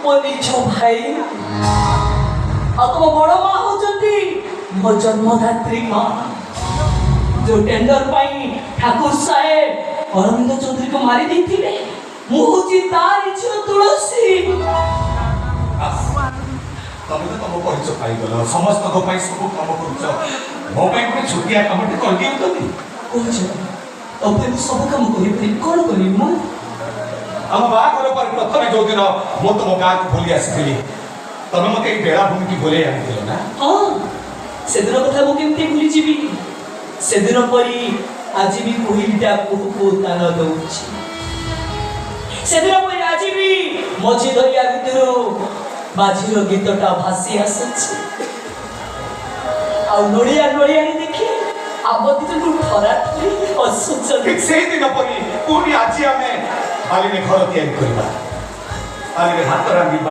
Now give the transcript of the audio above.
ମୋ ନିଜ ଭାଇ ଆଉ ତମ ବଡ଼ ମା ହଉଛନ୍ତି ମୋ ଜନ୍ମଦାତ୍ରୀ ମା। ଯୋଉ ଟେଣ୍ଡର ପାଇଁ ଠାକୁର ସାହେବ ଅରବିନ୍ଦ ଚୌଧୁରୀକୁ ମାରି ଦେଇଥିଲେ ମୁଁ ହଉଛି ତାରି ଝିଅ ତୁଳସୀ। ତମେ ତ ତମ ପରିଚୟ ପାଇଗଲ, ସମସ୍ତଙ୍କ ପାଇଁ ସବୁ କାମ କରୁଛ, ମୋ ପାଇଁ ଗୋଟେ ଛୋଟିଆ କାମଟେ କରିଦିଅନ୍ତନି। କହୁଛ ତମ ପାଇଁ ମୁଁ ସବୁ କାମ କରିପାରିବି, କ'ଣ କରିବି ମୁଁ? ଆମ ବାହାଘର ପରେ ପ୍ରଥମେ ଯୋଉଦିନ ମୁଁ ତମ ଗାଁକୁ ବୁଲି ଆସିଥିଲି ତମେ ମତେ ଏଇ ବେଳାଭୂମିକି ବୁଲେଇ ଆଣିଥିଲ ନା? ହଁ, ସେଦିନ କଥା ମୁଁ କେମିତି ଭୁଲିଯିବି? ସେଦିନ ପରି ଆଜି ବି କୋଇଲିଟା କୁହୁକୁ ତାନ ଦଉଛି, ସେଦିନ ପରି ଆଜି ବି ମଝି ଦରିଆ ଭିତରୁ ବାଜିର ଗୀତଟା ଭାସି ଆସୁଛି। ଆଉ ନଡ଼ିଆ ନଡ଼ିଆଣି ଦେଖି ଆମ ଦିନକୁ ଠରା ଠରି ହସୁଛନ୍ତି। ଠିକ୍ ସେଇଦିନ ପରି ପୁଣି ଆଜି ଆମେ ବାଲିରେ ଘର ତିଆରି କରିବା, ବାଲିରେ ହାତ ରାନ୍ଧିବା।